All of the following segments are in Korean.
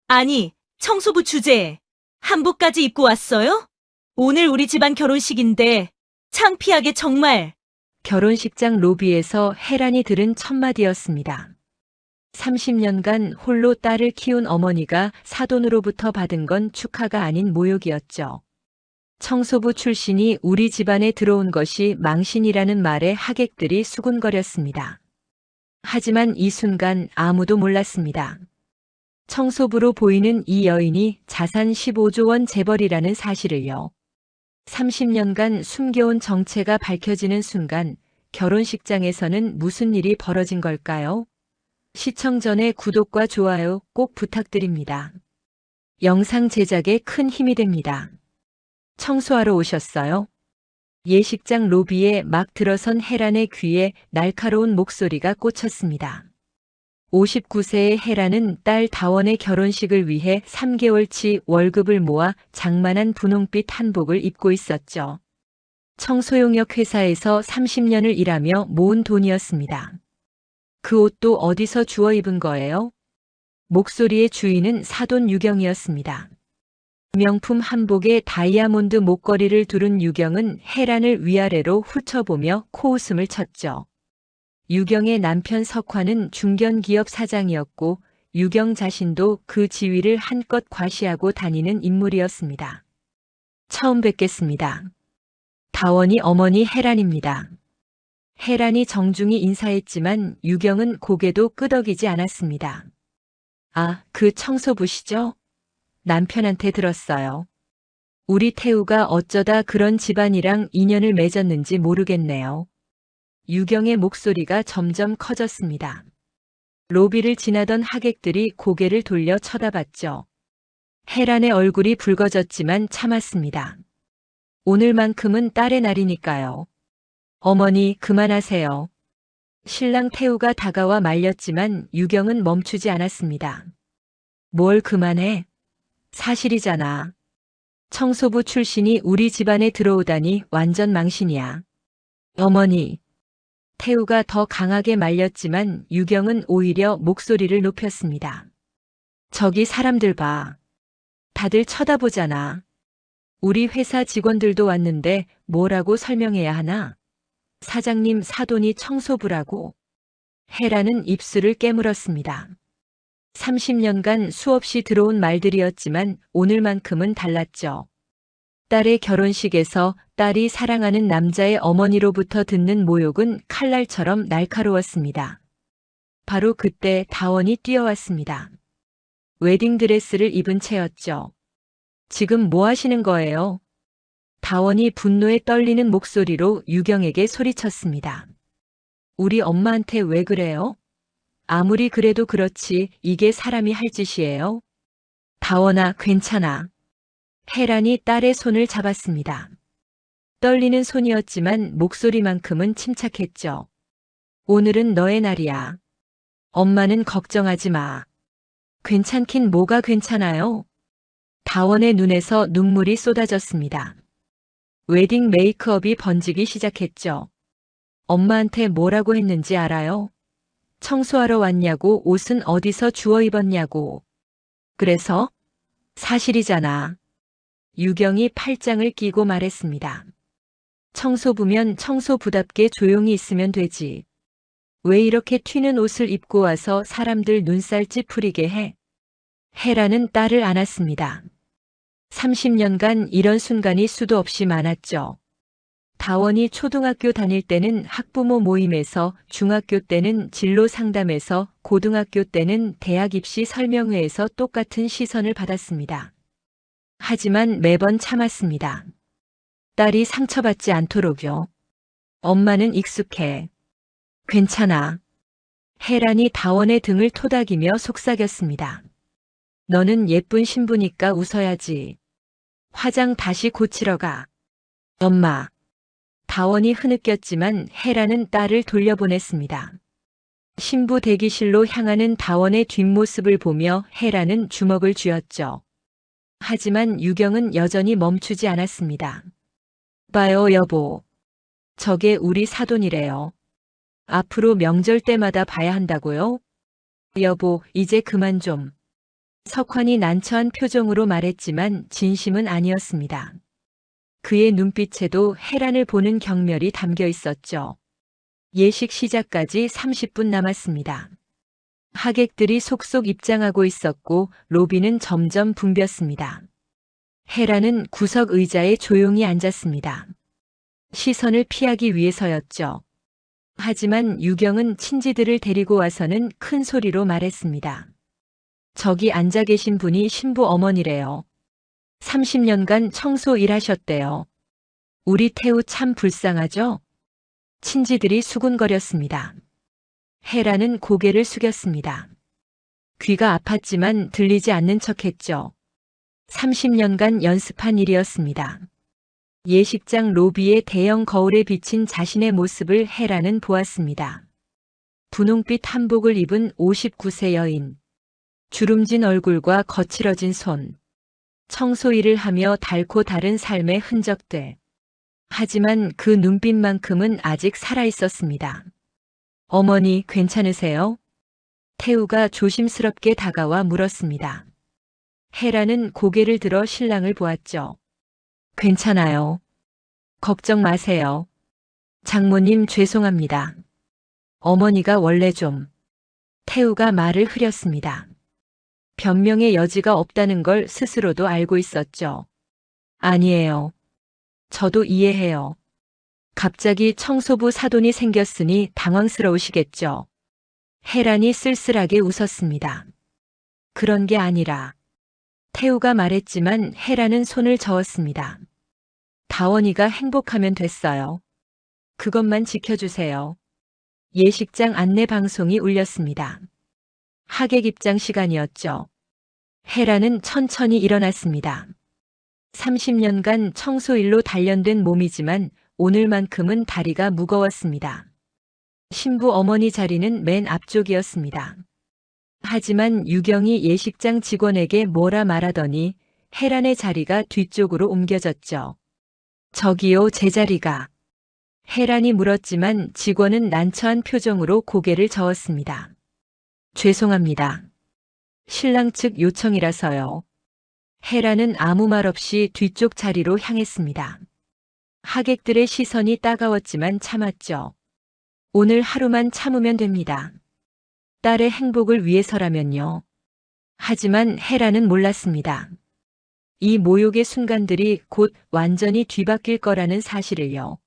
아니, 청소부 주제에 한복까지 입고 왔어요? 오늘 우리 집안 결혼식인데 창피하게 정말. 결혼식장 로비에서 혜란이 들은 첫마디였습니다. 30년간 홀로 딸을 키운 어머니가 사돈으로부터 받은 건 축하가 아닌 모욕이었죠. 청소부 출신이 우리 집안에 들어온 것이 망신이라는 말에 하객들이 수군거렸습니다. 하지만 이 순간 아무도 몰랐습니다. 청소부로 보이는 이 여인이 자산 15조 원 재벌이라는 사실을요. 30년간 숨겨온 정체가 밝혀지는 순간 결혼식장에서는 무슨 일이 벌어진 걸까요? 시청 전에 구독과 좋아요 꼭 부탁드립니다. 영상 제작에 큰 힘이 됩니다. 청소하러 오셨어요? 예식장 로비에 막 들어선 혜란의 귀에 날카로운 목소리가 꽂혔습니다. 59세의 혜란은 딸 다원의 결혼식을 위해 3개월치 월급을 모아 장만한 분홍빛 한복을 입고 있었죠. 청소용역 회사에서 30년을 일하며 모은 돈이었습니다. 그 옷도 어디서 주워 입은 거예요? 목소리의 주인은 사돈 유경이었습니다. 명품 한복에 다이아몬드 목걸이를 두른 유경은 혜란을 위아래로 훑어보며 코웃음을 쳤죠. 유경의 남편 석환은 중견기업 사장이었고 유경 자신도 그 지위를 한껏 과시하고 다니는 인물이었습니다. 처음 뵙겠습니다. 다원이 어머니 혜란입니다. 혜란이 정중히 인사했지만 유경은 고개도 끄덕이지 않았습니다. 아, 그 청소부시죠? 남편한테 들었어요. 우리 태우가 어쩌다 그런 집안이랑 인연을 맺었는지 모르겠네요. 유경의 목소리가 점점 커졌습니다. 로비를 지나던 하객들이 고개를 돌려 쳐다봤죠. 혜란의 얼굴이 붉어졌지만 참았습니다. 오늘만큼은 딸의 날이니까요. 어머니, 그만하세요. 신랑 태우가 다가와 말렸지만 유경은 멈추지 않았습니다. 뭘 그만해? 사실이잖아. 청소부 출신이 우리 집안에 들어오다니 완전 망신이야. 어머니. 태우가 더 강하게 말렸지만 유경은 오히려 목소리를 높였습니다. 저기 사람들 봐. 다들 쳐다보잖아. 우리 회사 직원들도 왔는데 뭐라고 설명해야 하나? 사장님 사돈이 청소부라고. 혜란은 입술을 깨물었습니다. 30년간 수없이 들어온 말들이었지만 오늘만큼은 달랐죠. 딸의 결혼식에서 딸이 사랑하는 남자의 어머니로부터 듣는 모욕은 칼날처럼 날카로웠습니다. 바로 그때 다원이 뛰어왔습니다. 웨딩드레스를 입은 채였죠. 지금 뭐 하시는 거예요? 다원이 분노에 떨리는 목소리로 유경에게 소리쳤습니다. 우리 엄마한테 왜 그래요? 아무리 그래도 그렇지 이게 사람이 할 짓이에요? 다원아, 괜찮아. 혜란이 딸의 손을 잡았습니다. 떨리는 손이었지만 목소리만큼은 침착했죠. 오늘은 너의 날이야. 엄마는 걱정하지 마. 괜찮긴 뭐가 괜찮아요? 다원의 눈에서 눈물이 쏟아졌습니다. 웨딩 메이크업이 번지기 시작했죠. 엄마한테 뭐라고 했는지 알아요? 청소하러 왔냐고, 옷은 어디서 주워 입었냐고. 그래서? 사실이잖아. 유경이 팔짱을 끼고 말했습니다. 청소부면 청소부답게 조용히 있으면 되지. 왜 이렇게 튀는 옷을 입고 와서 사람들 눈살 찌푸리게 해? 혜란은 딸을 안았습니다. 30년간 이런 순간이 수도 없이 많았죠. 다원이 초등학교 다닐 때는 학부모 모임에서, 중학교 때는 진로 상담에서, 고등학교 때는 대학 입시 설명회에서 똑같은 시선을 받았습니다. 하지만 매번 참았습니다. 딸이 상처받지 않도록요. 엄마는 익숙해. 괜찮아. 혜란이 다원의 등을 토닥이며 속삭였습니다. 너는 예쁜 신부니까 웃어야지. 화장 다시 고치러 가. 엄마. 다원이 흐느꼈지만 혜란은 딸을 돌려보냈습니다. 신부 대기실로 향하는 다원의 뒷모습을 보며 혜란은 주먹을 쥐었죠. 하지만 유경은 여전히 멈추지 않았습니다. 봐요, 여보. 저게 우리 사돈이래요. 앞으로 명절 때마다 봐야 한다고요? 여보, 이제 그만 좀. 석환이 난처한 표정으로 말했지만 진심은 아니었습니다. 그의 눈빛에도 헤란을 보는 경멸이 담겨 있었죠. 예식 시작까지 30분 남았습니다. 하객들이 속속 입장하고 있었고 로비는 점점 붐볐습니다. 헤란은 구석 의자에 조용히 앉았습니다. 시선을 피하기 위해서였죠. 하지만 유경은 친지들을 데리고 와서는 큰 소리로 말했습니다. 저기 앉아 계신 분이 신부 어머니래요. 30년간 청소 일하셨대요. 우리 태우 참 불쌍하죠? 친지들이 수군거렸습니다. 헤라는 고개를 숙였습니다. 귀가 아팠지만 들리지 않는 척했죠. 30년간 연습한 일이었습니다. 예식장 로비의 대형 거울에 비친 자신의 모습을 헤라는 보았습니다. 분홍빛 한복을 입은 59세 여인. 주름진 얼굴과 거칠어진 손. 청소 일을 하며 닳고 다른 삶의 흔적들. 하지만 그 눈빛만큼은 아직 살아있었습니다. 어머니, 괜찮으세요? 태우가 조심스럽게 다가와 물었습니다. 헤라는 고개를 들어 신랑을 보았죠. 괜찮아요. 걱정 마세요. 장모님 죄송합니다. 어머니가 원래 좀. 태우가 말을 흐렸습니다. 변명의 여지가 없다는 걸 스스로도 알고 있었죠. 아니에요. 저도 이해해요. 갑자기 청소부 사돈이 생겼으니 당황스러우시겠죠. 헤란이 쓸쓸하게 웃었습니다. 그런 게 아니라. 태우가 말했지만 헤라는 손을 저었습니다. 다원이가 행복하면 됐어요. 그것만 지켜주세요. 예식장 안내 방송이 울렸습니다. 하객 입장 시간이었죠. 헤라는 천천히 일어났습니다. 30년간 청소일로 단련된 몸이지만 오늘만큼은 다리가 무거웠습니다. 신부 어머니 자리는 맨 앞쪽이었습니다. 하지만 유경이 예식장 직원에게 뭐라 말하더니 헤란의 자리가 뒤쪽으로 옮겨졌죠. 저기요, 제 자리가. 헤란이 물었지만 직원은 난처한 표정으로 고개를 저었습니다. 죄송합니다. 신랑 측 요청이라서요. 헤란은 아무 말 없이 뒤쪽 자리로 향했습니다. 하객들의 시선이 따가웠지만 참았죠. 오늘 하루만 참으면 됩니다. 딸의 행복을 위해서라면요. 하지만 헤라는 몰랐습니다. 이 모욕의 순간들이 곧 완전히 뒤바뀔 거라는 사실을요.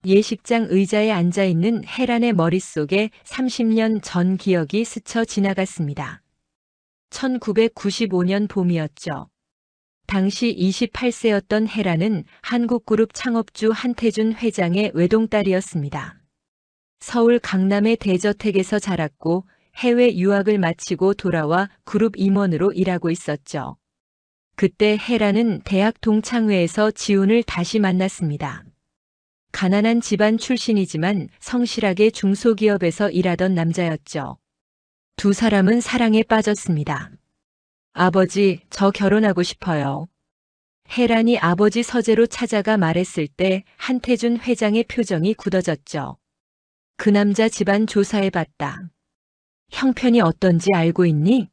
예식장 의자에 앉아있는 헤란의 머릿속에 30년 전 기억이 스쳐 지나갔습니다. 1995년 봄이었죠. 당시 28세였던 헤란은 한국그룹 창업주 한태준 회장의 외동딸이었습니다. 서울 강남의 대저택에서 자랐고 해외 유학을 마치고 돌아와 그룹 임원으로 일하고 있었죠. 그때 헤라는 대학 동창회에서 지훈을 다시 만났습니다. 가난한 집안 출신이지만 성실하게 중소기업에서 일하던 남자였죠. 두 사람은 사랑에 빠졌습니다. 아버지, 저 결혼하고 싶어요. 헤란이 아버지 서재로 찾아가 말했을 때 한태준 회장의 표정이 굳어졌죠. 그 남자 집안 조사해봤다. 형편이 어떤지 알고 있니?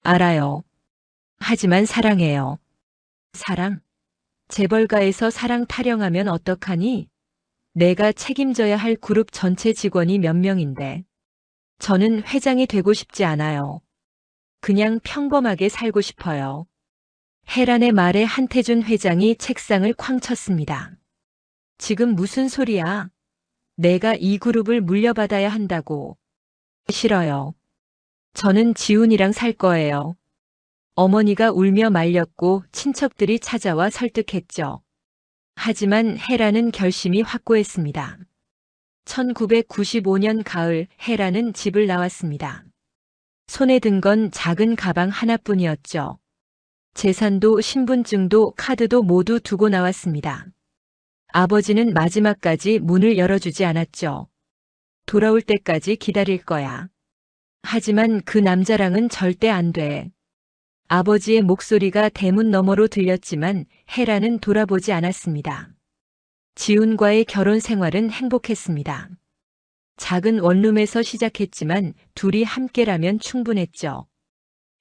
알아요. 하지만 사랑해요. 사랑? 재벌가에서 사랑 타령하면 어떡하니? 내가 책임져야 할 그룹 전체 직원이 몇 명인데. 저는 회장이 되고 싶지 않아요. 그냥 평범하게 살고 싶어요. 헤란의 말에 한태준 회장이 책상을 쾅 쳤습니다. 지금 무슨 소리야? 내가 이 그룹을 물려받아야 한다고. 싫어요. 저는 지훈이랑 살 거예요. 어머니가 울며 말렸고 친척들이 찾아와 설득했죠. 하지만 헤라는 결심이 확고했습니다. 1995년 가을 헤라는 집을 나왔습니다. 손에 든 건 작은 가방 하나뿐이었죠. 재산도 신분증도 카드도 모두 두고 나왔습니다. 아버지는 마지막까지 문을 열어주지 않았죠. 돌아올 때까지 기다릴 거야. 하지만 그 남자랑은 절대 안 돼. 아버지의 목소리가 대문 너머로 들렸지만 헤라는 돌아보지 않았습니다. 지훈과의 결혼 생활은 행복했습니다. 작은 원룸에서 시작했지만 둘이 함께라면 충분했죠.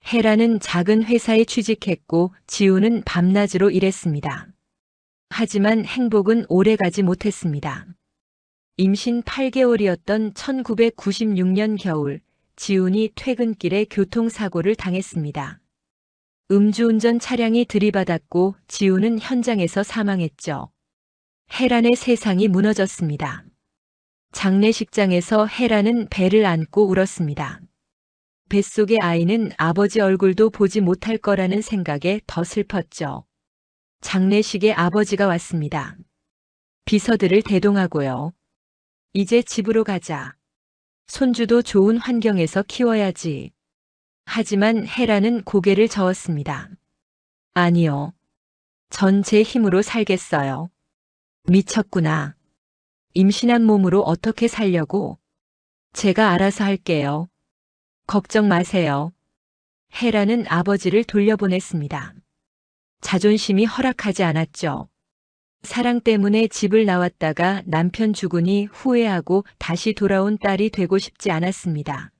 헤라는 작은 회사에 취직했고 지우는 밤낮으로 일했습니다. 하지만 행복은 오래가지 못했습니다. 임신 8개월이었던 1996년 겨울, 지훈이 퇴근길에 교통사고를 당했습니다. 음주운전 차량이 들이받았고 지훈은 현장에서 사망했죠. 헤란의 세상이 무너졌습니다. 장례식장에서 헤란은 배를 안고 울었습니다. 뱃속의 아이는 아버지 얼굴도 보지 못할 거라는 생각에 더 슬펐죠. 장례식에 아버지가 왔습니다. 비서들을 대동하고요. 이제 집으로 가자. 손주도 좋은 환경에서 키워야지. 하지만 헤라는 고개를 저었습니다. 아니요. 전 제 힘으로 살겠어요. 미쳤구나. 임신한 몸으로 어떻게 살려고? 제가 알아서 할게요. 걱정 마세요. 헤라는 아버지를 돌려보냈습니다. 자존심이 허락하지 않았죠. 사랑 때문에 집을 나왔다가 남편 죽으니 후회하고 다시 돌아온 딸이 되고 싶지 않았습니다.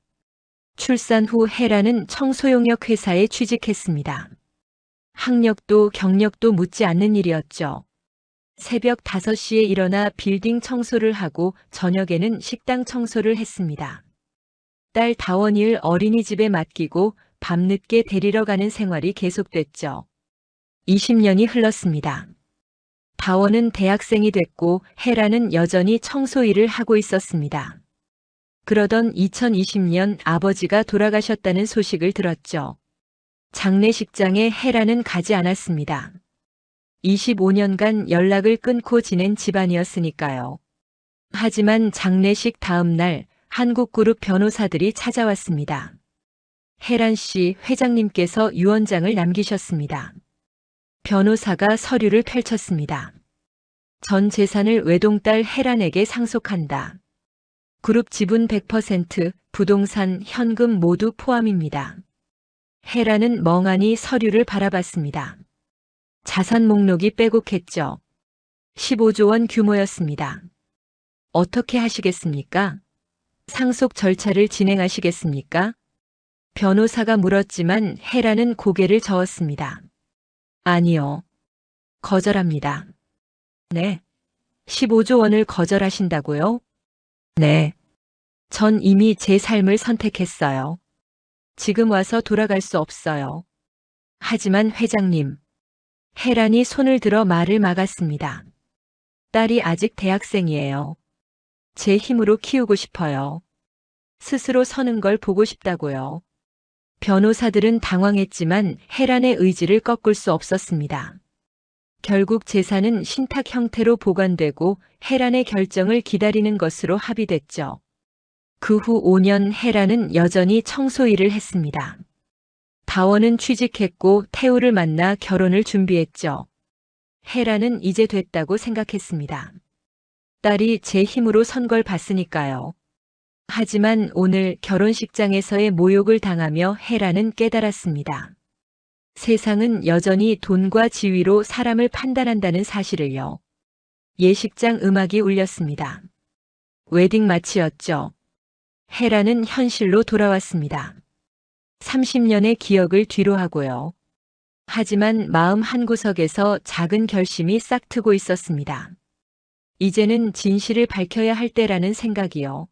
출산 후 헤라는 청소용역 회사에 취직했습니다. 학력도 경력도 묻지 않는 일이었죠. 새벽 5시에 일어나 빌딩 청소를 하고 저녁에는 식당 청소를 했습니다. 딸 다원이를 어린이집에 맡기고 밤늦게 데리러 가는 생활이 계속됐죠. 20년이 흘렀습니다. 다원은 대학생이 됐고 헤라는 여전히 청소 일을 하고 있었습니다. 그러던 2020년 아버지가 돌아가셨다는 소식을 들었죠. 장례식장에 헤라는 가지 않았습니다. 25년간 연락을 끊고 지낸 집안이었으니까요. 하지만 장례식 다음 날 한국그룹 변호사들이 찾아왔습니다. 헤란 씨 회장님께서 유언장을 남기셨습니다. 변호사가 서류를 펼쳤습니다. 전 재산을 외동딸 헤란에게 상속한다. 그룹 지분 100%, 부동산, 현금 모두 포함입니다. 헤라는 멍하니 서류를 바라봤습니다. 자산 목록이 빼곡했죠. 15조 원 규모였습니다. 어떻게 하시겠습니까? 상속 절차를 진행하시겠습니까? 변호사가 물었지만 헤라는 고개를 저었습니다. 아니요. 거절합니다. 네. 15조 원을 거절하신다고요? 네. 전 이미 제 삶을 선택했어요. 지금 와서 돌아갈 수 없어요. 하지만 회장님, 헤란이 손을 들어 말을 막았습니다. 딸이 아직 대학생이에요. 제 힘으로 키우고 싶어요. 스스로 서는 걸 보고 싶다고요. 변호사들은 당황했지만 헤란의 의지를 꺾을 수 없었습니다. 결국 재산은 신탁 형태로 보관되고 헤란의 결정을 기다리는 것으로 합의됐죠. 그 후 5년 헤란은 여전히 청소 일을 했습니다. 다원은 취직했고 태우를 만나 결혼을 준비했죠. 헤란은 이제 됐다고 생각했습니다. 딸이 제 힘으로 선 걸 봤으니까요. 하지만 오늘 결혼식장에서의 모욕을 당하며 헤라는 깨달았습니다. 세상은 여전히 돈과 지위로 사람을 판단한다는 사실을요. 예식장 음악이 울렸습니다. 웨딩 마치였죠. 헤라는 현실로 돌아왔습니다. 30년의 기억을 뒤로 하고요. 하지만 마음 한구석에서 작은 결심이 싹트고 있었습니다. 이제는 진실을 밝혀야 할 때라는 생각이요.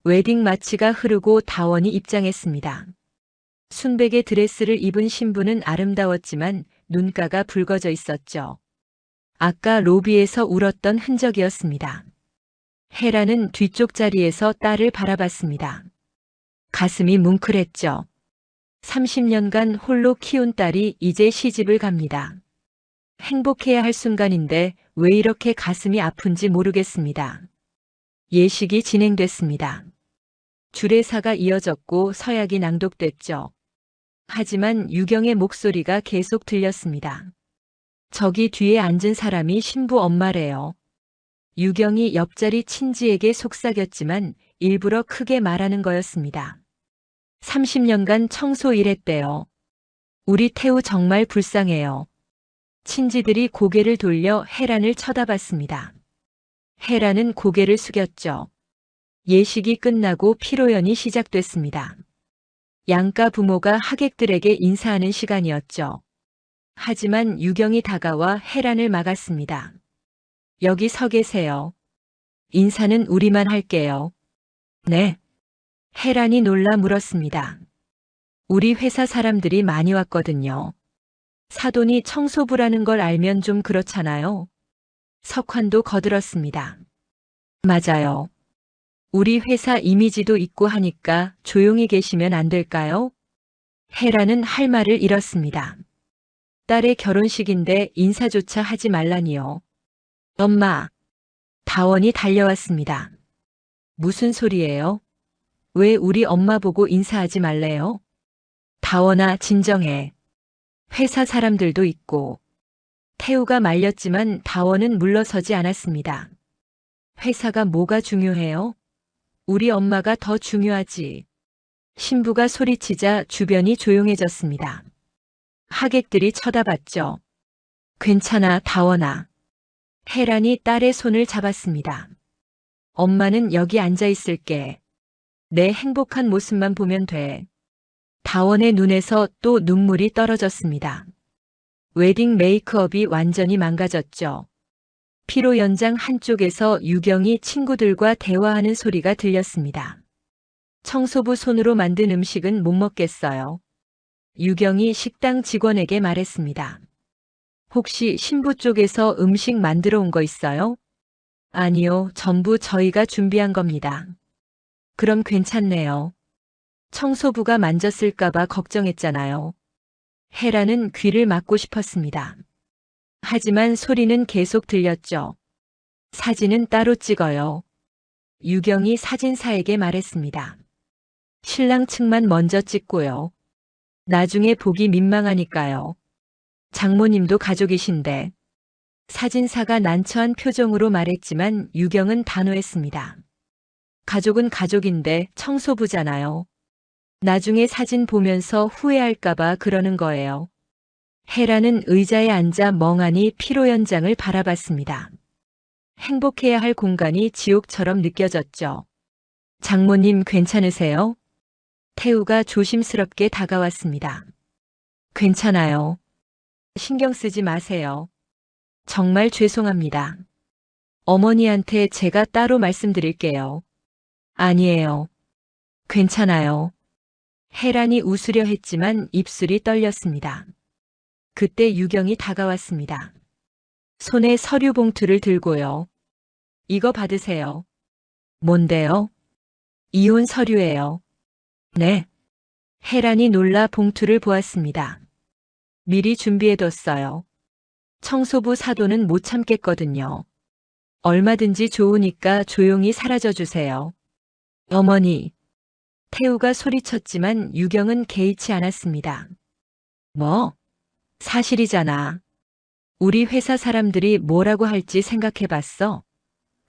웨딩 마치가 흐르고 다원이 입장했습니다. 순백의 드레스를 입은 신부는 아름다웠지만 눈가가 붉어져 있었죠. 아까 로비에서 울었던 흔적이었습니다. 헤라는 뒤쪽 자리에서 딸을 바라봤습니다. 가슴이 뭉클했죠. 30년간 홀로 키운 딸이 이제 시집을 갑니다. 행복해야 할 순간인데 왜 이렇게 가슴이 아픈지 모르겠습니다. 예식이 진행됐습니다. 주례사가 이어졌고 서약이 낭독됐죠. 하지만 유경의 목소리가 계속 들렸습니다. 저기 뒤에 앉은 사람이 신부 엄마래요. 유경이 옆자리 친지에게 속삭였지만 일부러 크게 말하는 거였습니다. 30년간 청소 일했대요. 우리 태우 정말 불쌍해요. 친지들이 고개를 돌려 헤란을 쳐다봤습니다. 헤란은 고개를 숙였죠. 예식이 끝나고 피로연이 시작됐습니다. 양가 부모가 하객들에게 인사하는 시간이었죠. 하지만 유경이 다가와 해란을 막았습니다. 여기 서 계세요. 인사는 우리만 할게요. 네. 해란이 놀라 물었습니다. 우리 회사 사람들이 많이 왔거든요. 사돈이 청소부라는 걸 알면 좀 그렇잖아요. 석환도 거들었습니다. 맞아요. 우리 회사 이미지도 있고 하니까 조용히 계시면 안 될까요? 해란은 할 말을 잃었습니다. 딸의 결혼식인데 인사조차 하지 말라니요. 엄마. 다원이 달려왔습니다. 무슨 소리예요? 왜 우리 엄마 보고 인사하지 말래요? 다원아, 진정해. 회사 사람들도 있고. 태우가 말렸지만 다원은 물러서지 않았습니다. 회사가 뭐가 중요해요? 우리 엄마가 더 중요하지. 신부가 소리치자 주변이 조용해졌습니다. 하객들이 쳐다봤죠. 괜찮아, 다원아. 해란이 딸의 손을 잡았습니다. 엄마는 여기 앉아 있을게. 내 행복한 모습만 보면 돼. 다원의 눈에서 또 눈물이 떨어졌습니다. 웨딩 메이크업이 완전히 망가졌죠. 피로 연장 한쪽에서 유경이 친구들과 대화하는 소리가 들렸습니다. 청소부 손으로 만든 음식은 못 먹겠어요. 유경이 식당 직원에게 말했습니다. 혹시 신부 쪽에서 음식 만들어 온 거 있어요? 아니요, 전부 저희가 준비한 겁니다. 그럼 괜찮네요. 청소부가 만졌을까봐 걱정했잖아요. 해라는 귀를 막고 싶었습니다. 하지만 소리는 계속 들렸죠. 사진은 따로 찍어요. 유경이 사진사에게 말했습니다. 신랑 측만 먼저 찍고요. 나중에 보기 민망하니까요. 장모님도 가족이신데. 사진사가 난처한 표정으로 말했지만 유경은 단호했습니다. 가족은 가족인데 청소부잖아요. 나중에 사진 보면서 후회할까봐 그러는 거예요. 해라는 의자에 앉아 멍하니 피로 연장을 바라봤습니다. 행복해야 할 공간이 지옥처럼 느껴졌죠. 장모님 괜찮으세요? 태우가 조심스럽게 다가왔습니다. 괜찮아요. 신경 쓰지 마세요. 정말 죄송합니다. 어머니한테 제가 따로 말씀드릴게요. 아니에요. 괜찮아요. 해란이 웃으려 했지만 입술이 떨렸습니다. 그때 유경이 다가왔습니다. 손에 서류 봉투를 들고요. 이거 받으세요. 뭔데요? 이혼 서류예요. 네. 해란이 놀라 봉투를 보았습니다. 미리 준비해뒀어요. 청소부 사돈은 못 참겠거든요. 얼마든지 좋으니까 조용히 사라져 주세요. 어머니. 태우가 소리쳤지만 유경은 개의치 않았습니다. 뭐? 사실이잖아. 우리 회사 사람들이 뭐라고 할지 생각해봤어?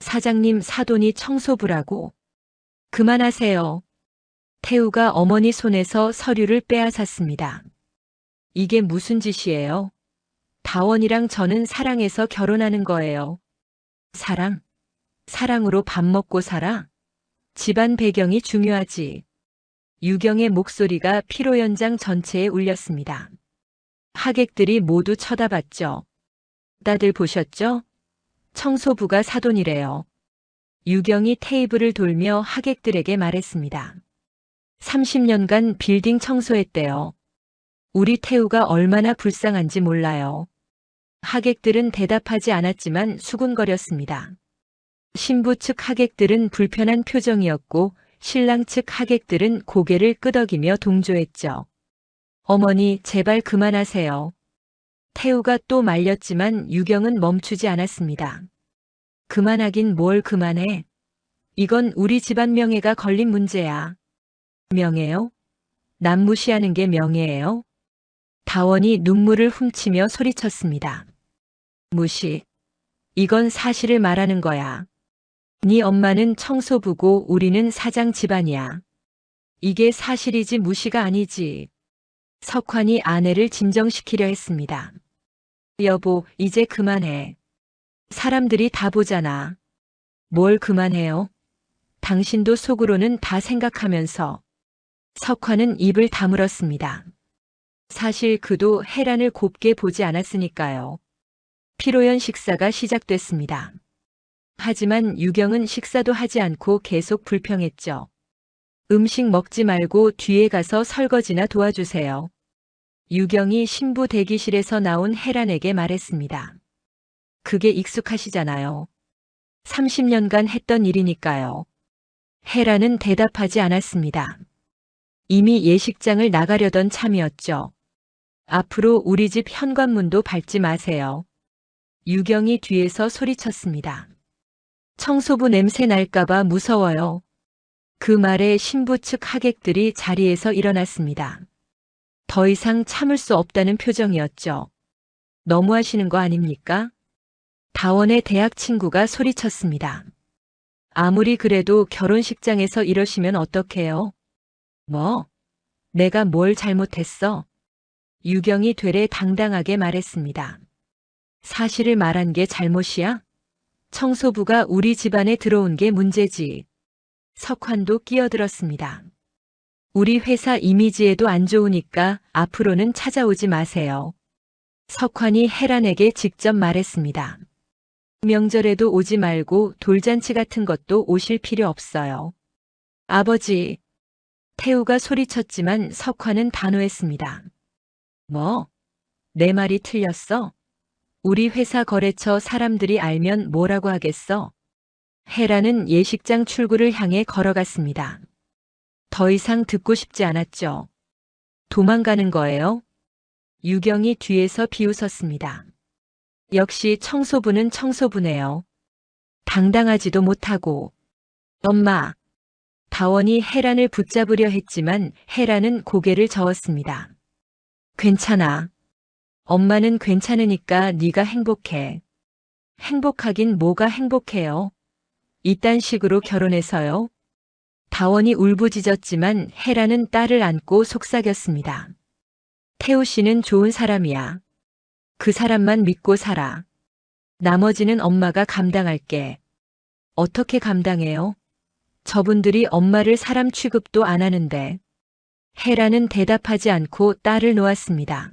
사장님 사돈이 청소부라고. 그만하세요. 태우가 어머니 손에서 서류를 빼앗았습니다. 이게 무슨 짓이에요? 다원이랑 저는 사랑해서 결혼하는 거예요. 사랑? 사랑으로 밥 먹고 살아? 집안 배경이 중요하지. 유경의 목소리가 피로 연장 전체에 울렸습니다. 하객들이 모두 쳐다봤죠. 다들 보셨죠? 청소부가 사돈이래요. 유경이 테이블을 돌며 하객들에게 말했습니다. 30년간 빌딩 청소했대요. 우리 태우가 얼마나 불쌍한지 몰라요. 하객들은 대답하지 않았지만 수군거렸습니다. 신부 측 하객들은 불편한 표정이었고 신랑 측 하객들은 고개를 끄덕이며 동조했죠. 어머니, 제발 그만하세요. 태우가 또 말렸지만 유경은 멈추지 않았습니다. 그만하긴 뭘 그만해. 이건 우리 집안 명예가 걸린 문제야. 명예요? 남 무시하는 게 명예예요? 다원이 눈물을 훔치며 소리쳤습니다. 무시. 이건 사실을 말하는 거야. 네 엄마는 청소부고 우리는 사장 집안이야. 이게 사실이지 무시가 아니지. 석환이 아내를 진정시키려 했습니다. 여보, 이제 그만해. 사람들이 다 보잖아. 뭘 그만해요? 당신도 속으로는 다 생각하면서. 석화는 입을 다물었습니다. 사실 그도 혜란을 곱게 보지 않았으니까요. 피로연 식사가 시작됐습니다. 하지만 유경은 식사도 하지 않고 계속 불평했죠. 음식 먹지 말고 뒤에 가서 설거지나 도와주세요. 유경이 신부 대기실에서 나온 혜란에게 말했습니다. 그게 익숙하시잖아요. 30년간 했던 일이니까요. 혜란은 대답하지 않았습니다. 이미 예식장을 나가려던 참이었죠. 앞으로 우리 집 현관문도 밟지 마세요. 유경이 뒤에서 소리쳤습니다. 청소부 냄새 날까봐 무서워요. 그 말에 신부 측 하객들이 자리에서 일어났습니다. 더 이상 참을 수 없다는 표정이었죠. 너무하시는 거 아닙니까? 다원의 대학 친구가 소리쳤습니다. 아무리 그래도 결혼식장에서 이러시면 어떡해요? 뭐? 내가 뭘 잘못했어? 유경이 되레 당당하게 말했습니다. 사실을 말한 게 잘못이야? 청소부가 우리 집안에 들어온 게 문제지. 석환도 끼어들었습니다. 우리 회사 이미지에도 안 좋으니까 앞으로는 찾아오지 마세요. 석환이 혜란에게 직접 말했습니다. 명절에도 오지 말고 돌잔치 같은 것도 오실 필요 없어요. 아버지. 태우가 소리쳤지만 석환은 단호했습니다. 뭐? 내 말이 틀렸어? 우리 회사 거래처 사람들이 알면 뭐라고 하겠어? 혜란은 예식장 출구를 향해 걸어갔습니다. 더 이상 듣고 싶지 않았죠. 도망가는 거예요? 유경이 뒤에서 비웃었습니다. 역시 청소부는 청소부네요. 당당하지도 못하고. 엄마. 다원이 혜란을 붙잡으려 했지만 혜란은 고개를 저었습니다. 괜찮아. 엄마는 괜찮으니까 네가 행복해. 행복하긴 뭐가 행복해요. 이딴 식으로 결혼해서요. 다원이 울부짖었지만 혜란은 딸을 안고 속삭였습니다. 태우 씨는 좋은 사람이야. 그 사람만 믿고 살아. 나머지는 엄마가 감당할게. 어떻게 감당해요? 저분들이 엄마를 사람 취급도 안 하는데. 혜란은 대답하지 않고 딸을 놓았습니다.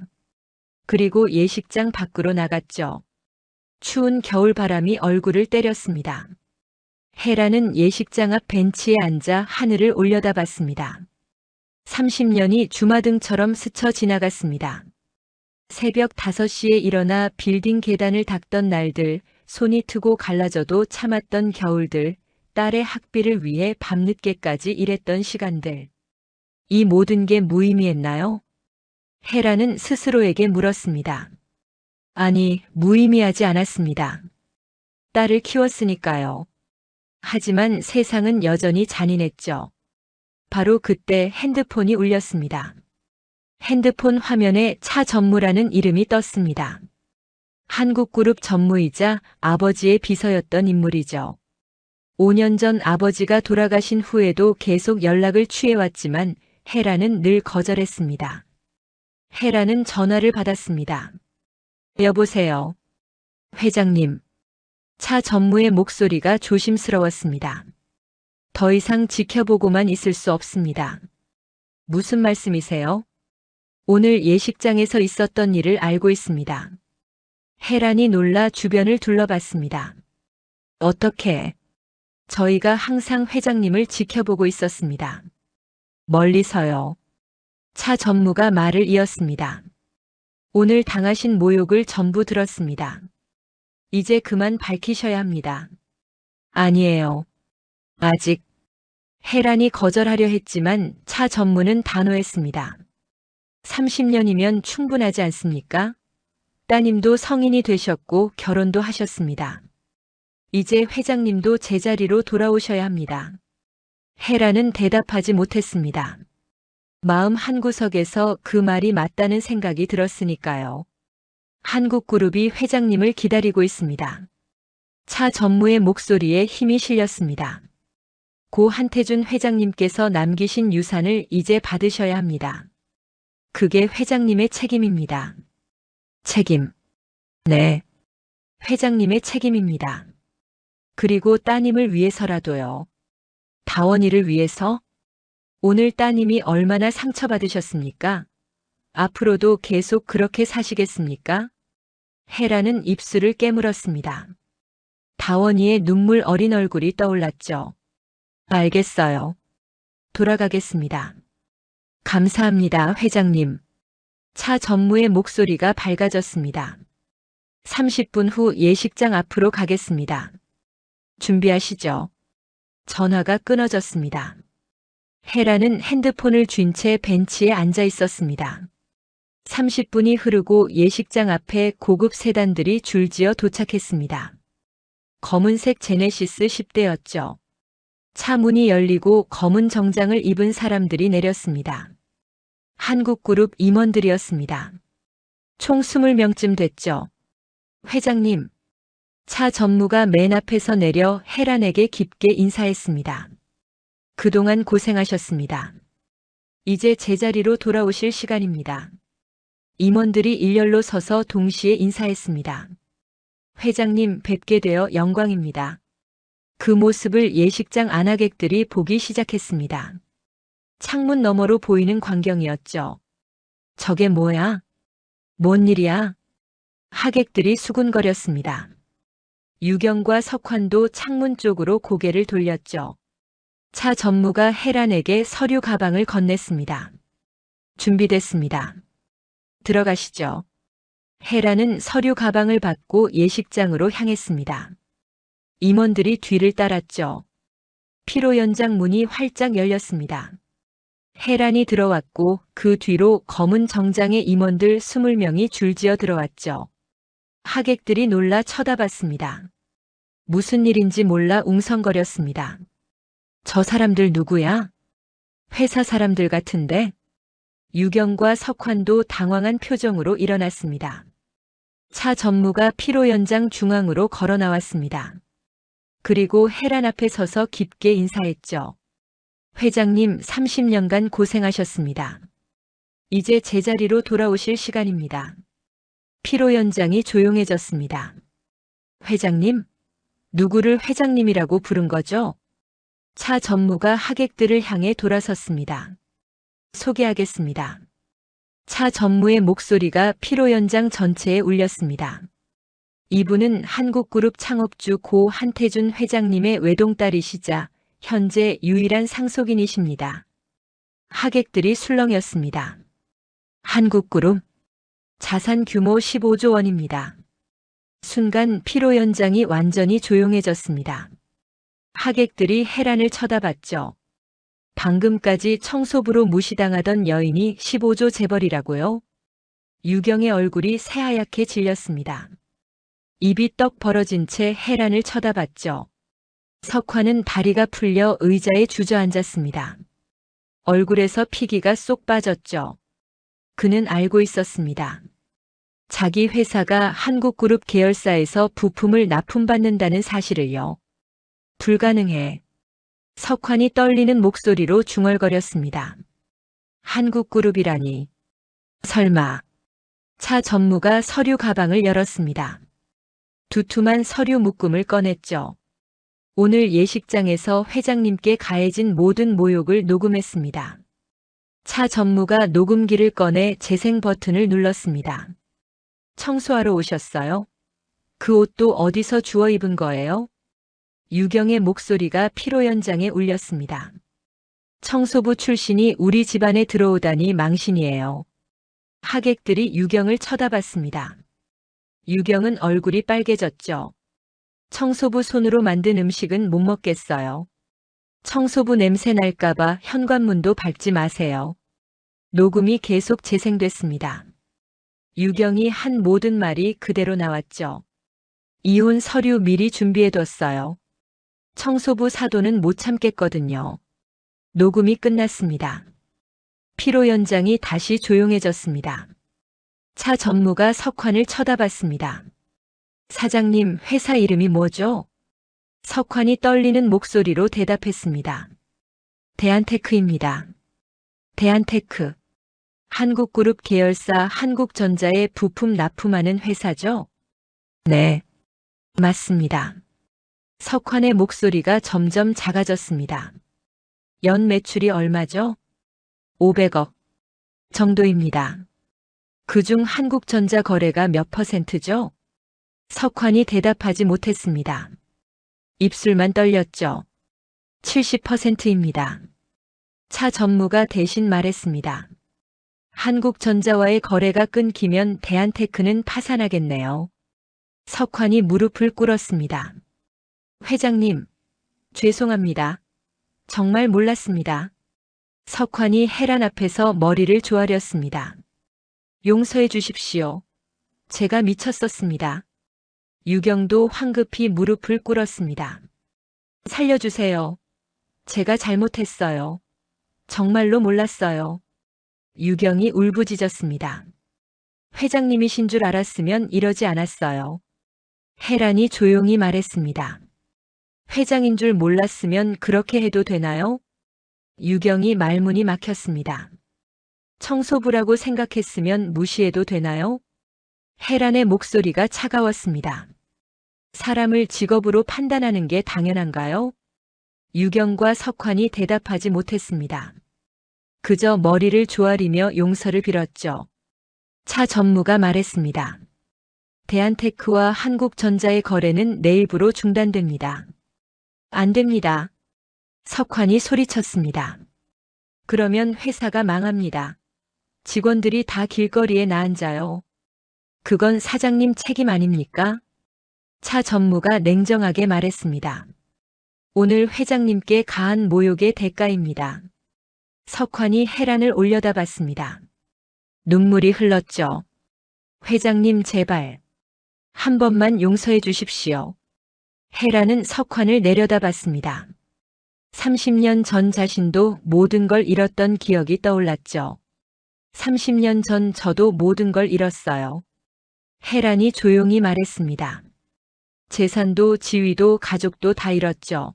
그리고 예식장 밖으로 나갔죠. 추운 겨울바람이 얼굴을 때렸습니다. 혜란은 예식장 앞 벤치에 앉아 하늘을 올려다봤습니다. 30년이 주마등처럼 스쳐 지나갔습니다. 새벽 5시에 일어나 빌딩 계단을 닦던 날들, 손이 트고 갈라져도 참았던 겨울들, 딸의 학비를 위해 밤늦게까지 일했던 시간들. 이 모든 게 무의미했나요? 혜란은 스스로에게 물었습니다. 아니, 무의미하지 않았습니다. 딸을 키웠으니까요. 하지만 세상은 여전히 잔인했죠. 바로 그때 핸드폰이 울렸습니다. 핸드폰 화면에 차 전무라는 이름이 떴습니다. 한국그룹 전무이자 아버지의 비서였던 인물이죠. 5년 전 아버지가 돌아가신 후에도 계속 연락을 취해왔지만 혜란은 늘 거절했습니다. 혜란은 전화를 받았습니다. 여보세요. 회장님. 차 전무의 목소리가 조심스러웠습니다. 더 이상 지켜보고만 있을 수 없습니다. 무슨 말씀이세요? 오늘 예식장에서 있었던 일을 알고 있습니다. 혜란이 놀라 주변을 둘러봤습니다. 어떻게? 저희가 항상 회장님을 지켜보고 있었습니다. 멀리서요. 차 전무가 말을 이었습니다. 오늘 당하신 모욕을 전부 들었습니다. 이제 그만 밝히셔야 합니다. 아니에요. 아직. 혜란이 거절하려 했지만 차 전무는 단호했습니다. 30년이면 충분하지 않습니까? 따님도 성인이 되셨고 결혼도 하셨습니다. 이제 회장님도 제자리로 돌아오셔야 합니다. 혜란은 대답하지 못했습니다. 마음 한구석에서 그 말이 맞다는 생각이 들었으니까요. 한국그룹이 회장님을 기다리고 있습니다. 차 전무의 목소리에 힘이 실렸습니다. 고 한태준 회장님께서 남기신 유산을 이제 받으셔야 합니다. 그게 회장님의 책임입니다. 책임. 네. 회장님의 책임입니다. 그리고 따님을 위해서라도요. 다원이를 위해서? 오늘 따님이 얼마나 상처받으셨습니까? 앞으로도 계속 그렇게 사시겠습니까? 혜라는 입술을 깨물었습니다. 다원이의 눈물 어린 얼굴이 떠올랐죠. 알겠어요. 돌아가겠습니다. 감사합니다, 회장님. 차 전무의 목소리가 밝아졌습니다. 30분 후 예식장 앞으로 가겠습니다. 준비하시죠. 전화가 끊어졌습니다. 혜라는 핸드폰을 쥔 채 벤치에 앉아 있었습니다. 30분이 흐르고 예식장 앞에 고급 세단들이 줄지어 도착했습니다. 검은색 제네시스 10대였죠. 차 문이 열리고 검은 정장을 입은 사람들이 내렸습니다. 한국그룹 임원들이었습니다. 총 20명쯤 됐죠. 회장님, 차 전무가 맨 앞에서 내려 혜란에게 깊게 인사했습니다. 그동안 고생하셨습니다. 이제 제자리로 돌아오실 시간입니다. 임원들이 일렬로 서서 동시에 인사했습니다. 회장님 뵙게 되어 영광입니다. 그 모습을 예식장 안하객들이 보기 시작했습니다. 창문 너머로 보이는 광경이었죠. 저게 뭐야? 뭔 일이야? 하객들이 수군거렸습니다. 유경과 석환도 창문 쪽으로 고개를 돌렸죠. 차 전무가 혜란에게 서류 가방을 건넸습니다. 준비됐습니다. 들어가시죠. 혜란은 서류 가방을 받고 예식장으로 향했습니다. 임원들이 뒤를 따랐죠. 피로 연장 문이 활짝 열렸습니다. 혜란이 들어왔고 그 뒤로 검은 정장의 임원들 20명이 줄지어 들어왔죠. 하객들이 놀라 쳐다봤습니다. 무슨 일인지 몰라 웅성거렸습니다. 저 사람들 누구야? 회사 사람들 같은데? 유경과 석환도 당황한 표정으로 일어났습니다. 차 전무가 피로 연장 중앙으로 걸어 나왔습니다. 그리고 혜란 앞에 서서 깊게 인사했죠. 회장님 30년간 고생하셨습니다. 이제 제자리로 돌아오실 시간입니다. 피로 연장이 조용해졌습니다. 회장님? 누구를 회장님이라고 부른 거죠? 차 전무가 하객들을 향해 돌아섰습니다. 소개하겠습니다. 차 전무의 목소리가 피로 연장 전체에 울렸습니다. 이분은 한국그룹 창업주 고 한태준 회장님의 외동딸이시자 현재 유일한 상속인이십니다. 하객들이 술렁였습니다. 한국그룹 자산 규모 15조 원입니다. 순간 피로 연장이 완전히 조용해졌습니다. 하객들이 혜란을 쳐다봤죠. 방금까지 청소부로 무시당하던 여인이 15조 재벌이라고요? 유경의 얼굴이 새하얗게 질렸습니다. 입이 떡 벌어진 채 혜란을 쳐다봤죠. 석환은 다리가 풀려 의자에 주저앉았습니다. 얼굴에서 피기가 쏙 빠졌죠. 그는 알고 있었습니다. 자기 회사가 한국그룹 계열사에서 부품을 납품받는다는 사실을요. 불가능해. 석환이 떨리는 목소리로 중얼거렸습니다. 한국그룹이라니. 설마. 차 전무가 서류 가방을 열었습니다. 두툼한 서류 묶음을 꺼냈죠. 오늘 예식장에서 회장님께 가해진 모든 모욕을 녹음했습니다. 차 전무가 녹음기를 꺼내 재생 버튼을 눌렀습니다. 청소하러 오셨어요? 그 옷도 어디서 주워 입은 거예요? 유경의 목소리가 피로 연장에 울렸습니다. 청소부 출신이 우리 집안에 들어오다니 망신이에요. 하객들이 유경을 쳐다봤습니다. 유경은 얼굴이 빨개졌죠. 청소부 손으로 만든 음식은 못 먹겠어요. 청소부 냄새 날까봐 현관문도 밟지 마세요. 녹음이 계속 재생됐습니다. 유경이 한 모든 말이 그대로 나왔죠. 이혼 서류 미리 준비해뒀어요. 청소부 사도는 못 참겠거든요. 녹음이 끝났습니다. 피로 연장이 다시 조용해졌습니다. 차 전무가 석환을 쳐다봤습니다. 사장님, 회사 이름이 뭐죠? 석환이 떨리는 목소리로 대답했습니다. 대한테크입니다. 대한테크. 한국그룹 계열사 한국전자에 부품 납품하는 회사죠? 네, 맞습니다. 석환의 목소리가 점점 작아졌습니다. 연 매출이 얼마죠? 500억 정도입니다. 그중 한국전자 거래가 몇 %죠? 석환이 대답하지 못했습니다. 입술만 떨렸죠. 70%입니다. 차 전무가 대신 말했습니다. 한국전자와의 거래가 끊기면 대한테크는 파산하겠네요. 석환이 무릎을 꿇었습니다. 회장님, 죄송합니다. 정말 몰랐습니다. 석환이 해란 앞에서 머리를 조아렸습니다. 용서해 주십시오. 제가 미쳤었습니다. 유경도 황급히 무릎을 꿇었습니다. 살려주세요. 제가 잘못했어요. 정말로 몰랐어요. 유경이 울부짖었습니다. 회장님이신 줄 알았으면 이러지 않았어요. 해란이 조용히 말했습니다. 회장인 줄 몰랐으면 그렇게 해도 되나요? 유경이 말문이 막혔습니다. 청소부라고 생각했으면 무시해도 되나요? 해란의 목소리가 차가웠습니다. 사람을 직업으로 판단하는 게 당연한가요? 유경과 석환이 대답하지 못했습니다. 그저 머리를 조아리며 용서를 빌었죠. 차 전무가 말했습니다. 대한테크와 한국전자의 거래는 내일부로 중단됩니다. 안 됩니다. 석환이 소리쳤습니다. 그러면 회사가 망합니다. 직원들이 다 길거리에 나앉아요. 그건 사장님 책임 아닙니까? 차 전무가 냉정하게 말했습니다. 오늘 회장님께 가한 모욕의 대가입니다. 석환이 해란을 올려다봤습니다. 눈물이 흘렀죠. 회장님 제발 한 번만 용서해 주십시오. 해란은 석환을 내려다봤습니다. 30년 전 자신도 모든 걸 잃었던 기억이 떠올랐죠. 30년 전 저도 모든 걸 잃었어요. 해란이 조용히 말했습니다. 재산도 지위도 가족도 다 잃었죠.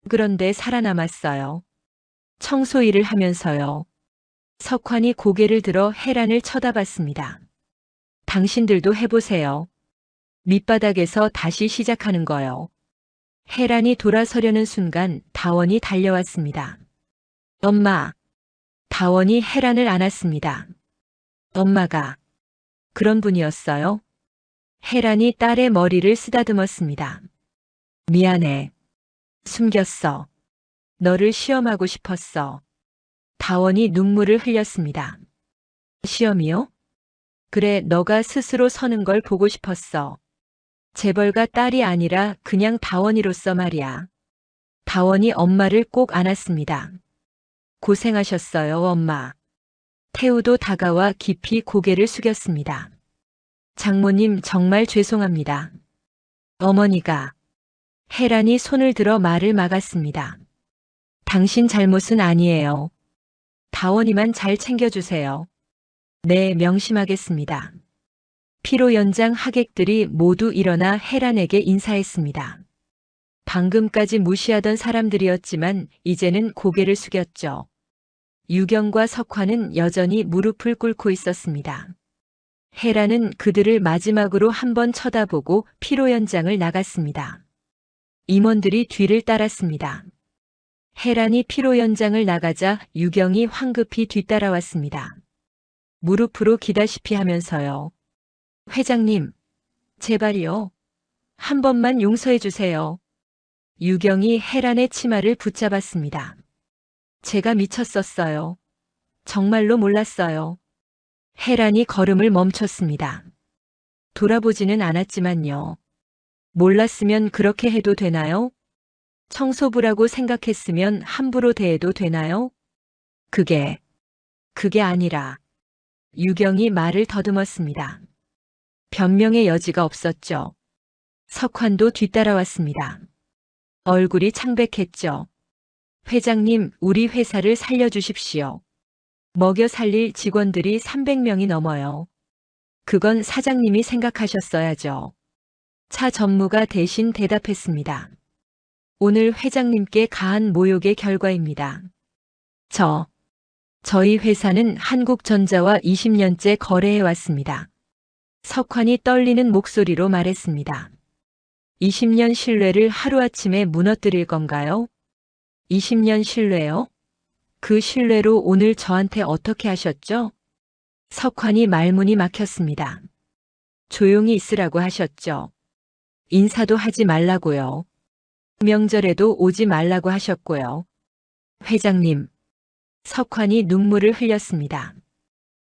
그런데 살아남았어요. 청소 일을 하면서요. 석환이 고개를 들어 해란을 쳐다봤습니다. 당신들도 해보세요. 밑바닥에서 다시 시작하는 거요. 해란이 돌아서려는 순간 다원이 달려왔습니다. 엄마. 다원이 해란을 안았습니다. 엄마가 그런 분이었어요? 해란이 딸의 머리를 쓰다듬었습니다. 미안해. 숨겼어. 너를 시험하고 싶었어. 다원이 눈물을 흘렸습니다. 시험이요? 그래, 너가 스스로 서는 걸 보고 싶었어. 재벌가 딸이 아니라 그냥 다원이로서 말이야. 다원이 엄마를 꼭 안았습니다. 고생하셨어요, 엄마. 태우도 다가와 깊이 고개를 숙였습니다. 장모님 정말 죄송합니다. 어머니가. 해란이 손을 들어 말을 막았습니다. 당신 잘못은 아니에요. 다원이만 잘 챙겨주세요. 네, 명심하겠습니다. 피로 연장 하객들이 모두 일어나 해란에게 인사했습니다. 방금까지 무시하던 사람들이었지만 이제는 고개를 숙였죠. 유경과 석환은 여전히 무릎을 꿇고 있었습니다. 해란은 그들을 마지막으로 한번 쳐다보고 피로 연장을 나갔습니다. 임원들이 뒤를 따랐습니다. 해란이 피로 연장을 나가자 유경이 황급히 뒤따라왔습니다. 무릎으로 기다시피 하면서요. 회장님, 제발요. 한 번만 용서해 주세요. 유경이 해란의 치마를 붙잡았습니다. 제가 미쳤었어요. 정말로 몰랐어요. 해란이 걸음을 멈췄습니다. 돌아보지는 않았지만요. 몰랐으면 그렇게 해도 되나요? 청소부라고 생각했으면 함부로 대해도 되나요? 그게 아니라. 유경이 말을 더듬었습니다. 변명의 여지가 없었죠. 석환도 뒤따라왔습니다. 얼굴이 창백했죠. 회장님, 우리 회사를 살려주십시오. 먹여 살릴 직원들이 300명이 넘어요. 그건 사장님이 생각하셨어야죠. 차 전무가 대신 대답했습니다. 오늘 회장님께 가한 모욕의 결과입니다. 저희 회사는 한국전자와 20년째 거래해 왔습니다. 석환이 떨리는 목소리로 말했습니다. 20년 신뢰를 하루아침에 무너뜨릴 건가요? 20년 신뢰요? 그 신뢰로 오늘 저한테 어떻게 하셨죠? 석환이 말문이 막혔습니다. 조용히 있으라고 하셨죠. 인사도 하지 말라고요. 명절에도 오지 말라고 하셨고요. 회장님. 석환이 눈물을 흘렸습니다.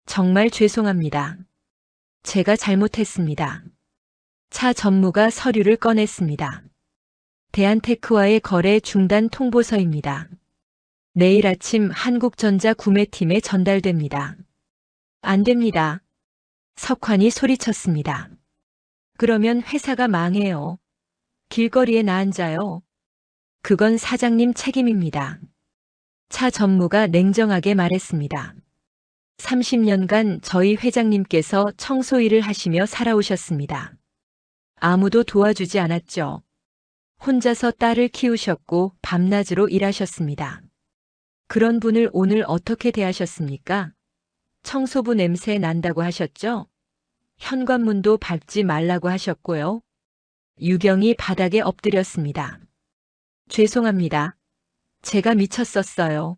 정말 죄송합니다. 제가 잘못했습니다. 차 전무가 서류를 꺼냈습니다. 대한테크와의 거래 중단 통보서입니다. 내일 아침 한국전자 구매팀에 전달됩니다. 안 됩니다. 석환이 소리쳤습니다. 그러면 회사가 망해요. 길거리에 나앉아요. 그건 사장님 책임입니다. 차 전무가 냉정하게 말했습니다. 30년간 저희 회장님께서 청소 일을 하시며 살아오셨습니다. 아무도 도와주지 않았죠. 혼자서 딸을 키우셨고 밤낮으로 일하셨습니다. 그런 분을 오늘 어떻게 대하셨습니까? 청소부 냄새 난다고 하셨죠? 현관문도 밟지 말라고 하셨고요. 유경이 바닥에 엎드렸습니다. 죄송합니다. 제가 미쳤었어요.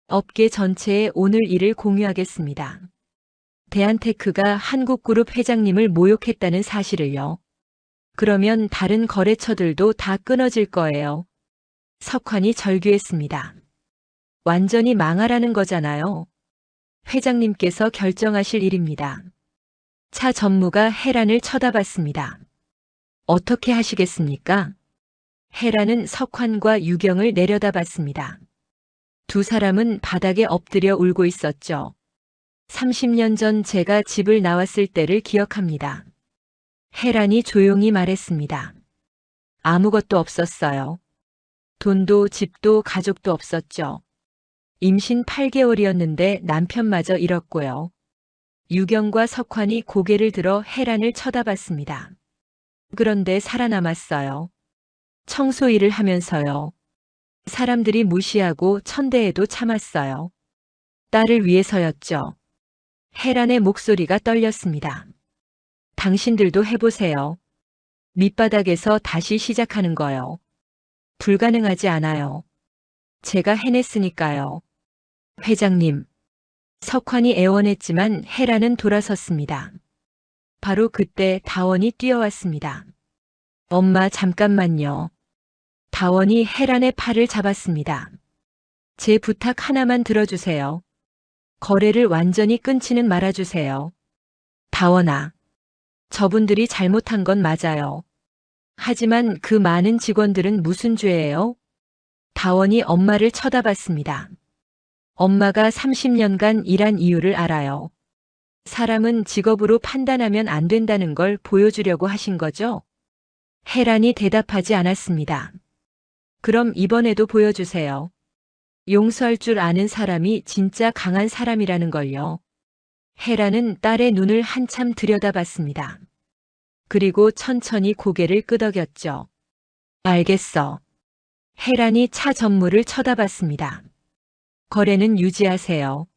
업계 전체에 오늘 일을 공유하겠습니다. 대한테크가 한국그룹 회장님을 모욕했다는 사실을요. 그러면 다른 거래처들도 다 끊어질 거예요. 석환이 절규했습니다. 완전히 망하라는 거잖아요. 회장님께서 결정하실 일입니다. 차 전무가 혜란을 쳐다봤습니다. 어떻게 하시겠습니까? 혜란은 석환과 유경을 내려다봤습니다. 두 사람은 바닥에 엎드려 울고 있었죠. 30년 전 제가 집을 나왔을 때를 기억합니다. 혜란이 조용히 말했습니다. 아무것도 없었어요. 돈도 집도 가족도 없었죠. 임신 8개월이었는데 남편마저 잃었고요. 유경과 석환이 고개를 들어 혜란을 쳐다봤습니다. 그런데 살아남았어요. 청소 일을 하면서요. 사람들이 무시하고 천대해도 참았어요. 딸을 위해서였죠. 혜란의 목소리가 떨렸습니다. 당신들도 해보세요. 밑바닥에서 다시 시작하는 거요. 불가능하지 않아요. 제가 해냈으니까요. 회장님. 석환이 애원했지만 혜란은 돌아섰습니다. 바로 그때 다원이 뛰어왔습니다. 엄마 잠깐만요. 다원이 혜란의 팔을 잡았습니다. 제 부탁 하나만 들어주세요. 거래를 완전히 끊지는 말아주세요. 다원아. 저분들이 잘못한 건 맞아요. 하지만 그 많은 직원들은 무슨 죄예요? 다원이 엄마를 쳐다봤습니다. 엄마가 30년간 일한 이유를 알아요. 사람은 직업으로 판단하면 안 된다는 걸 보여주려고 하신 거죠? 혜란이 대답하지 않았습니다. 그럼 이번에도 보여주세요. 용서할 줄 아는 사람이 진짜 강한 사람이라는 걸요. 혜란은 딸의 눈을 한참 들여다봤습니다. 그리고 천천히 고개를 끄덕였죠. 알겠어. 혜란이 차 전무를 쳐다봤습니다. 거래는 유지하세요.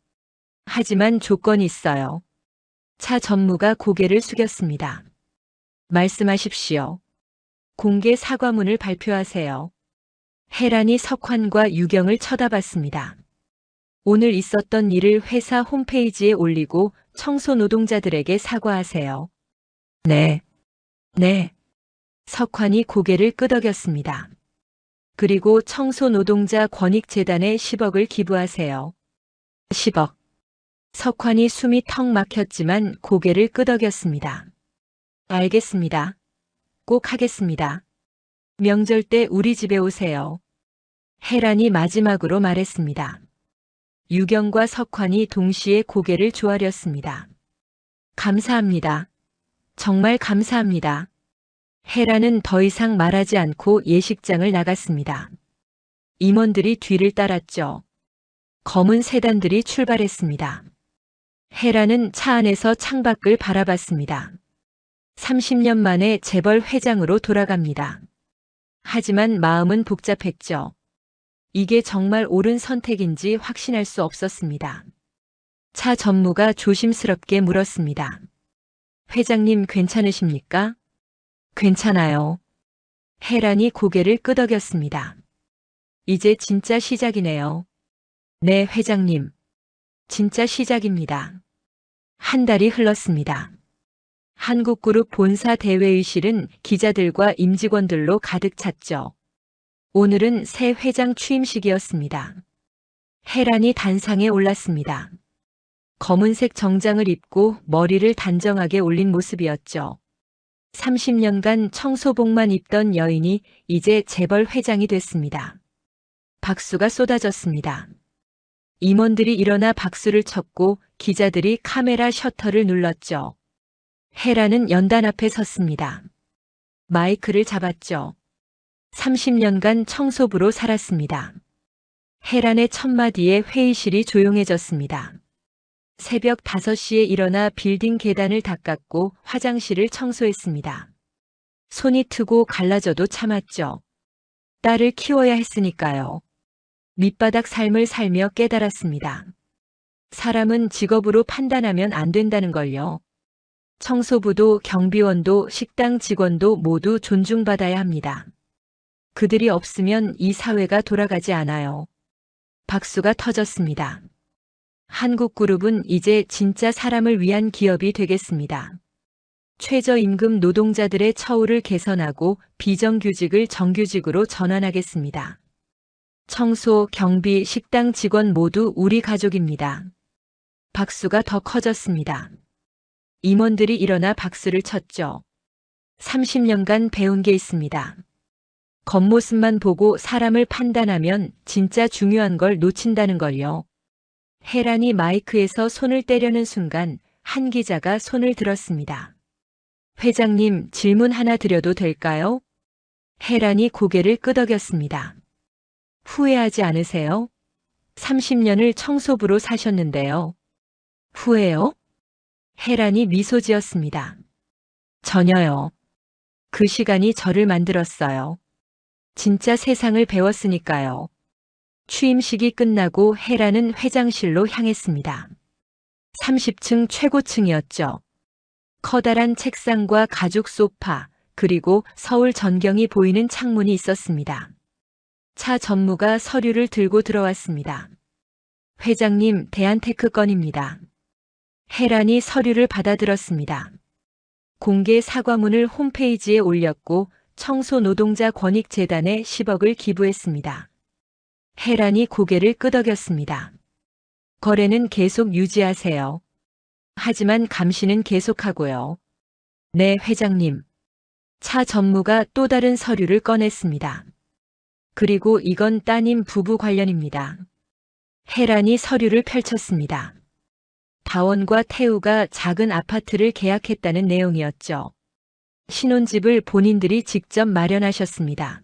하지만 조건이 있어요. 차 전무가 고개를 숙였습니다. 말씀하십시오. 공개 사과문을 발표하세요. 혜란이 석환과 유경을 쳐다봤습니다. 오늘 있었던 일을 회사 홈페이지에 올리고 청소 노동자들에게 사과하세요. 네. 네. 석환이 고개를 끄덕였습니다. 그리고 청소 노동자 권익재단에 10억을 기부하세요. 10억. 석환이 숨이 턱 막혔지만 고개를 끄덕였습니다. 알겠습니다. 꼭 하겠습니다. 명절 때 우리 집에 오세요. 혜란이 마지막으로 말했습니다. 유경과 석환이 동시에 고개를 조아렸습니다. 감사합니다. 정말 감사합니다. 혜란은 더 이상 말하지 않고 예식장을 나갔습니다. 임원들이 뒤를 따랐죠. 검은 세단들이 출발했습니다. 혜란은 차 안에서 창밖을 바라봤습니다. 30년 만에 재벌 회장으로 돌아갑니다. 하지만 마음은 복잡했죠. 이게 정말 옳은 선택인지 확신할 수 없었습니다. 차 전무가 조심스럽게 물었습니다. 회장님 괜찮으십니까? 괜찮아요. 혜란이 고개를 끄덕였습니다. 이제 진짜 시작이네요. 네, 회장님. 진짜 시작입니다. 한 달이 흘렀습니다. 한국그룹 본사 대회의실은 기자들과 임직원들로 가득 찼죠. 오늘은 새 회장 취임식이었습니다. 혜란이 단상에 올랐습니다. 검은색 정장을 입고 머리를 단정하게 올린 모습이었죠. 30년간 청소복만 입던 여인이 이제 재벌 회장이 됐습니다. 박수가 쏟아졌습니다. 임원들이 일어나 박수를 쳤고 기자들이 카메라 셔터를 눌렀죠. 혜란은 연단 앞에 섰습니다. 마이크를 잡았죠. 30년간 청소부로 살았습니다. 혜란의 첫마디에 회의실이 조용해졌습니다. 새벽 5시에 일어나 빌딩 계단을 닦았고 화장실을 청소했습니다. 손이 트고 갈라져도 참았죠. 딸을 키워야 했으니까요. 밑바닥 삶을 살며 깨달았습니다. 사람은 직업으로 판단하면 안 된다는 걸요. 청소부도 경비원도 식당 직원도 모두 존중받아야 합니다. 그들이 없으면 이 사회가 돌아가지 않아요. 박수가 터졌습니다. 한국그룹은 이제 진짜 사람을 위한 기업이 되겠습니다. 최저임금 노동자들의 처우를 개선하고 비정규직을 정규직으로 전환하겠습니다. 청소, 경비, 식당 직원 모두 우리 가족입니다. 박수가 더 커졌습니다. 임원들이 일어나 박수를 쳤죠. 30년간 배운 게 있습니다. 겉모습만 보고 사람을 판단하면 진짜 중요한 걸 놓친다는 걸요. 혜란이 마이크에서 손을 떼려는 순간 한 기자가 손을 들었습니다. 회장님, 질문 하나 드려도 될까요? 혜란이 고개를 끄덕였습니다. 후회하지 않으세요? 30년을 청소부로 사셨는데요. 후회요? 혜란이 미소 지었습니다. 전혀요. 그 시간이 저를 만들었어요. 진짜 세상을 배웠으니까요. 취임식이 끝나고 혜란은 회장실로 향했습니다. 30층 최고층이었죠. 커다란 책상과 가죽 소파, 그리고 서울 전경이 보이는 창문이 있었습니다. 차 전무가 서류를 들고 들어왔습니다. 회장님, 대한테크 건입니다. 혜란이 서류를 받아들었습니다. 공개 사과문을 홈페이지에 올렸고 청소노동자 권익재단에 10억을 기부했습니다. 혜란이 고개를 끄덕였습니다. 거래는 계속 유지하세요. 하지만 감시는 계속하고요. 네, 회장님. 차 전무가 또 다른 서류를 꺼냈습니다. 그리고 이건 따님 부부 관련입니다. 혜란이 서류를 펼쳤습니다. 다원과 태우가 작은 아파트를 계약했다는 내용이었죠. 신혼집을 본인들이 직접 마련하셨습니다.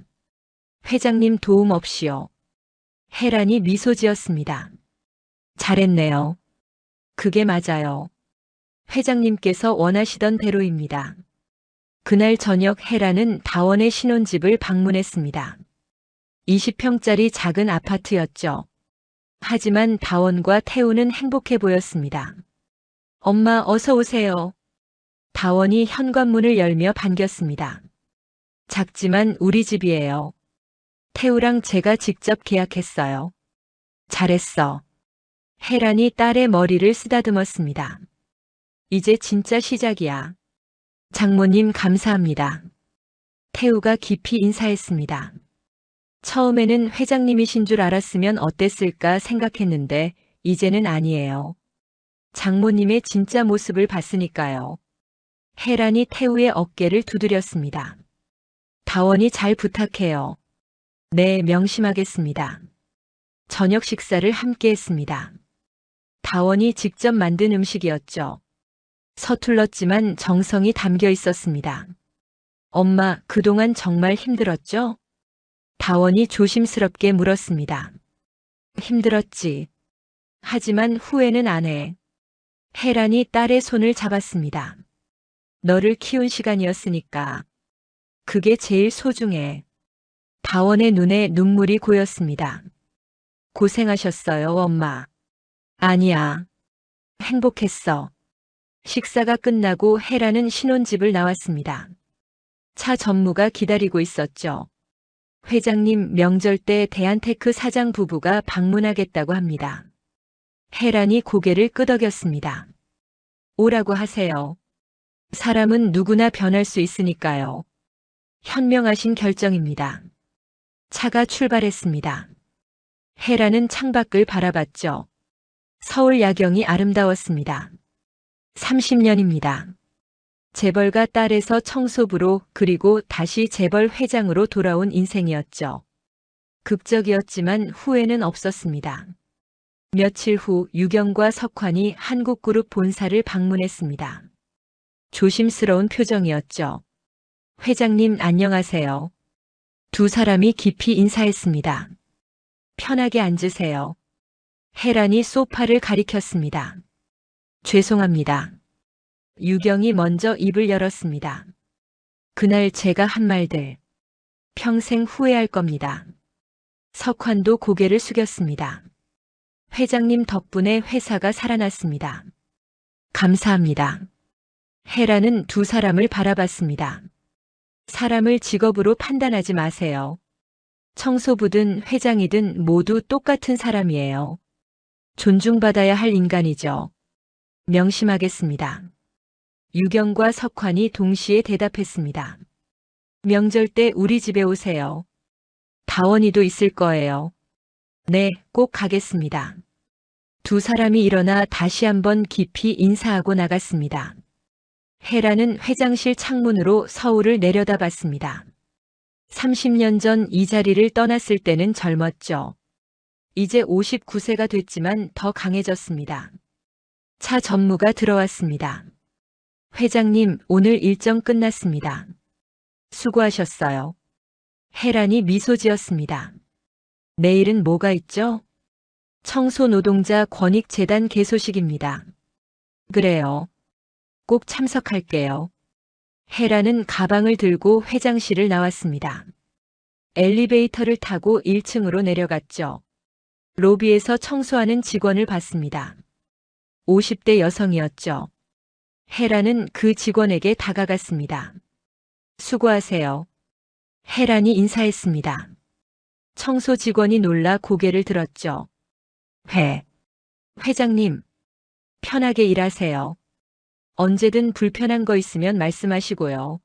회장님 도움 없이요. 혜란이 미소 지었습니다. 잘했네요. 그게 맞아요. 회장님께서 원하시던 대로입니다. 그날 저녁 혜란은 다원의 신혼집을 방문했습니다. 20평짜리 작은 아파트였죠. 하지만 다원과 태우는 행복해 보였습니다. 엄마, 어서 오세요. 다원이 현관문을 열며 반겼습니다. 작지만 우리 집이에요. 태우랑 제가 직접 계약했어요. 잘했어. 혜란이 딸의 머리를 쓰다듬었습니다. 이제 진짜 시작이야. 장모님 감사합니다. 태우가 깊이 인사했습니다. 처음에는 회장님이신 줄 알았으면 어땠을까 생각했는데 이제는 아니에요. 장모님의 진짜 모습을 봤으니까요. 혜란이 태우의 어깨를 두드렸습니다. 다원이 잘 부탁해요. 네, 명심하겠습니다. 저녁 식사를 함께 했습니다. 다원이 직접 만든 음식이었죠. 서툴렀지만 정성이 담겨 있었습니다. 엄마, 그동안 정말 힘들었죠? 다원이 조심스럽게 물었습니다. 힘들었지. 하지만 후회는 안 해. 혜란이 딸의 손을 잡았습니다. 너를 키운 시간이었으니까. 그게 제일 소중해. 다원의 눈에 눈물이 고였습니다. 고생하셨어요, 엄마. 아니야. 행복했어. 식사가 끝나고 혜란은 신혼집을 나왔습니다. 차 전무가 기다리고 있었죠. 회장님 명절 때 대한테크 사장 부부가 방문하겠다고 합니다. 혜란이 고개를 끄덕였습니다. 오라고 하세요. 사람은 누구나 변할 수 있으니까요. 현명하신 결정입니다. 차가 출발했습니다. 혜란은 창밖을 바라봤죠. 서울 야경이 아름다웠습니다. 30년입니다. 재벌가 딸에서 청소부로 그리고 다시 재벌 회장으로 돌아온 인생이었죠. 극적이었지만 후회는 없었습니다. 며칠 후 유경과 석환이 한국그룹 본사를 방문했습니다. 조심스러운 표정이었죠. 회장님 안녕하세요. 두 사람이 깊이 인사했습니다. 편하게 앉으세요. 혜란이 소파를 가리켰습니다. 죄송합니다. 유경이 먼저 입을 열었습니다. 그날 제가 한 말들 평생 후회할 겁니다. 석환도 고개를 숙였습니다. 회장님 덕분에 회사가 살아났습니다. 감사합니다. 혜란은 두 사람을 바라봤습니다. 사람을 직업으로 판단하지 마세요. 청소부든 회장이든 모두 똑같은 사람이에요. 존중받아야 할 인간이죠. 명심하겠습니다. 유경과 석환이 동시에 대답했습니다. 명절 때 우리 집에 오세요. 다원이도 있을 거예요. 네, 꼭 가겠습니다. 두 사람이 일어나 다시 한번 깊이 인사하고 나갔습니다. 혜란은 회장실 창문으로 서울을 내려다봤습니다. 30년 전 이 자리를 떠났을 때는 젊었죠. 이제 59세가 됐지만 더 강해졌습니다. 차 전무가 들어왔습니다. 회장님, 오늘 일정 끝났습니다. 수고하셨어요. 혜란이 미소 지었습니다. 내일은 뭐가 있죠? 청소노동자 권익재단 개소식입니다. 그래요. 꼭 참석할게요. 혜란은 가방을 들고 회장실을 나왔습니다. 엘리베이터를 타고 1층으로 내려갔죠. 로비에서 청소하는 직원을 봤습니다. 50대 여성이었죠. 혜란은 그 직원에게 다가갔습니다. 수고하세요. 혜란이 인사했습니다. 청소 직원이 놀라 고개를 들었죠. 회장님, 편하게 일하세요. 언제든 불편한 거 있으면 말씀하시고요.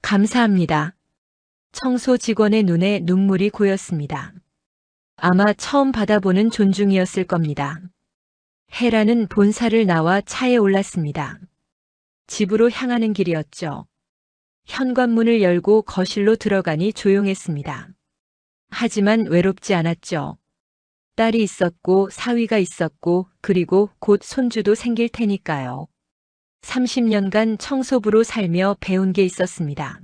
감사합니다. 청소 직원의 눈에 눈물이 고였습니다. 아마 처음 받아보는 존중이었을 겁니다. 혜란은 본사를 나와 차에 올랐습니다. 집으로 향하는 길이었죠. 현관문을 열고 거실로 들어가니 조용했습니다. 하지만 외롭지 않았죠. 딸이 있었고 사위가 있었고 그리고 곧 손주도 생길 테니까요. 30년간 청소부로 살며 배운 게 있었습니다.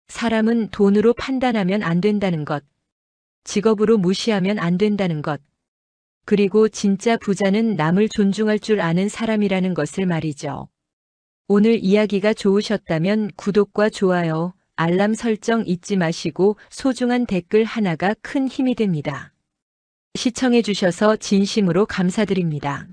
사람은 돈으로 판단하면 안 된다는 것, 직업으로 무시하면 안 된다는 것, 그리고 진짜 부자는 남을 존중할 줄 아는 사람이라는 것을 말이죠. 오늘 이야기가 좋으셨다면 구독과 좋아요, 알람 설정 잊지 마시고 소중한 댓글 하나가 큰 힘이 됩니다. 시청해 주셔서 진심으로 감사드립니다.